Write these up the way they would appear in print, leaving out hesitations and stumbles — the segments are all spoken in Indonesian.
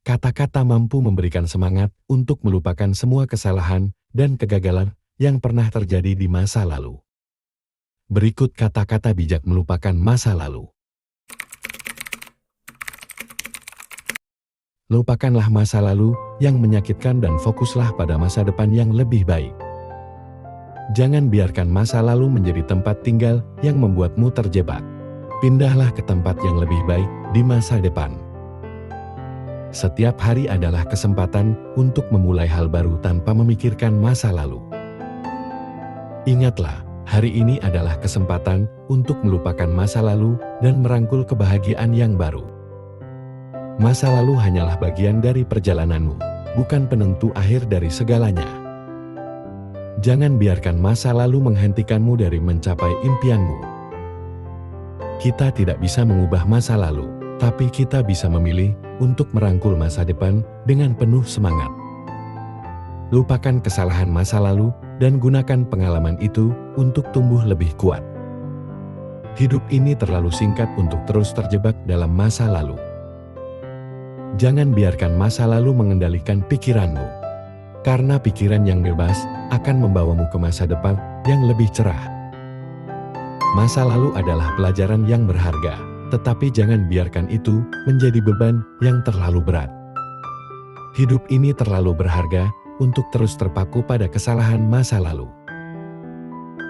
kata-kata mampu memberikan semangat untuk melupakan semua kesalahan dan kegagalan yang pernah terjadi di masa lalu. Berikut kata-kata bijak melupakan masa lalu. Lupakanlah masa lalu yang menyakitkan dan fokuslah pada masa depan yang lebih baik. Jangan biarkan masa lalu menjadi tempat tinggal yang membuatmu terjebak. Pindahlah ke tempat yang lebih baik di masa depan. Setiap hari adalah kesempatan untuk memulai hal baru tanpa memikirkan masa lalu. Ingatlah, hari ini adalah kesempatan untuk melupakan masa lalu dan merangkul kebahagiaan yang baru. Masa lalu hanyalah bagian dari perjalananmu, bukan penentu akhir dari segalanya. Jangan biarkan masa lalu menghentikanmu dari mencapai impianmu. Kita tidak bisa mengubah masa lalu, tapi kita bisa memilih untuk merangkul masa depan dengan penuh semangat. Lupakan kesalahan masa lalu dan gunakan pengalaman itu untuk tumbuh lebih kuat. Hidup ini terlalu singkat untuk terus terjebak dalam masa lalu. Jangan biarkan masa lalu mengendalikan pikiranmu, karena pikiran yang bebas akan membawamu ke masa depan yang lebih cerah. Masa lalu adalah pelajaran yang berharga, tetapi jangan biarkan itu menjadi beban yang terlalu berat. Hidup ini terlalu berharga untuk terus terpaku pada kesalahan masa lalu.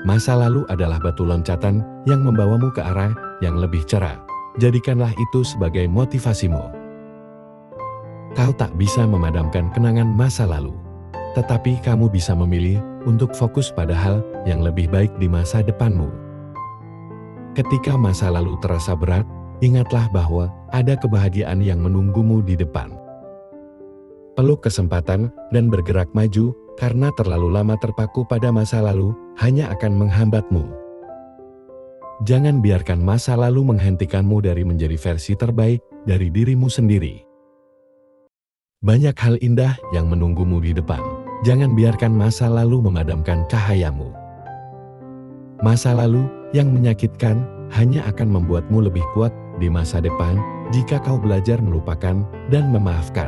Masa lalu adalah batu loncatan yang membawamu ke arah yang lebih cerah. Jadikanlah itu sebagai motivasimu. Kau tak bisa memadamkan kenangan masa lalu, tetapi kamu bisa memilih untuk fokus pada hal yang lebih baik di masa depanmu. Ketika masa lalu terasa berat, ingatlah bahwa ada kebahagiaan yang menunggumu di depan. Peluk kesempatan dan bergerak maju, karena terlalu lama terpaku pada masa lalu hanya akan menghambatmu. Jangan biarkan masa lalu menghentikanmu dari menjadi versi terbaik dari dirimu sendiri. Banyak hal indah yang menunggumu di depan. Jangan biarkan masa lalu memadamkan cahayamu. Masa lalu yang menyakitkan hanya akan membuatmu lebih kuat di masa depan jika kau belajar melupakan dan memaafkan.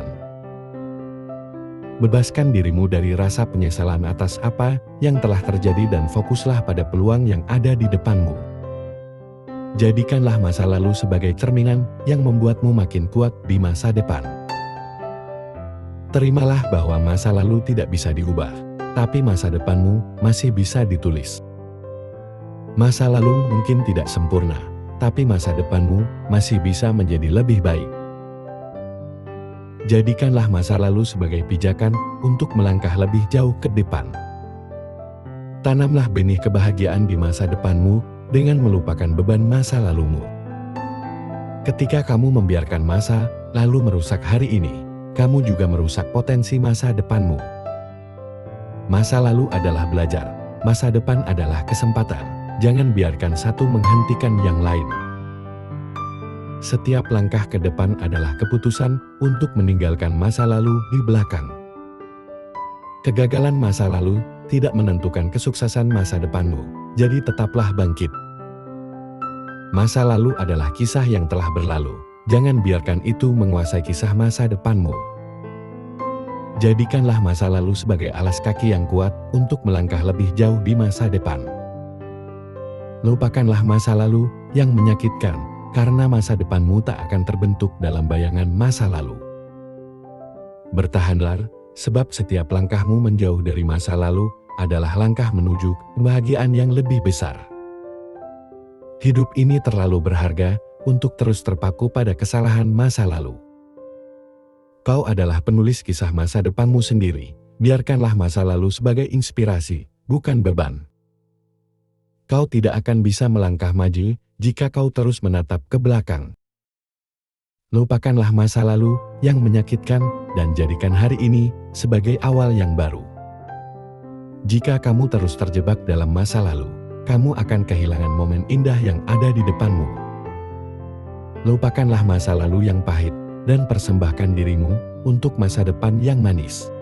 Bebaskan dirimu dari rasa penyesalan atas apa yang telah terjadi dan fokuslah pada peluang yang ada di depanmu. Jadikanlah masa lalu sebagai cerminan yang membuatmu makin kuat di masa depan. Terimalah bahwa masa lalu tidak bisa diubah, tapi masa depanmu masih bisa ditulis. Masa lalu mungkin tidak sempurna, tapi masa depanmu masih bisa menjadi lebih baik. Jadikanlah masa lalu sebagai pijakan untuk melangkah lebih jauh ke depan. Tanamlah benih kebahagiaan di masa depanmu dengan melupakan beban masa lalumu. Ketika kamu membiarkan masa lalu merusak hari ini, kamu juga merusak potensi masa depanmu. Masa lalu adalah belajar, masa depan adalah kesempatan. Jangan biarkan satu menghentikan yang lain. Setiap langkah ke depan adalah keputusan untuk meninggalkan masa lalu di belakang. Kegagalan masa lalu tidak menentukan kesuksesan masa depanmu, jadi tetaplah bangkit. Masa lalu adalah kisah yang telah berlalu. Jangan biarkan itu menguasai kisah masa depanmu. Jadikanlah masa lalu sebagai alas kaki yang kuat untuk melangkah lebih jauh di masa depan. Lupakanlah masa lalu yang menyakitkan, karena masa depanmu tak akan terbentuk dalam bayangan masa lalu. Bertahanlah, sebab setiap langkahmu menjauh dari masa lalu adalah langkah menuju kebahagiaan yang lebih besar. Hidup ini terlalu berharga untuk terus terpaku pada kesalahan masa lalu. Kau adalah penulis kisah masa depanmu sendiri. Biarkanlah masa lalu sebagai inspirasi, bukan beban. Kau tidak akan bisa melangkah maju jika kau terus menatap ke belakang. Lupakanlah masa lalu yang menyakitkan dan jadikan hari ini sebagai awal yang baru. Jika kamu terus terjebak dalam masa lalu, kamu akan kehilangan momen indah yang ada di depanmu. Lupakanlah masa lalu yang pahit dan persembahkan dirimu untuk masa depan yang manis.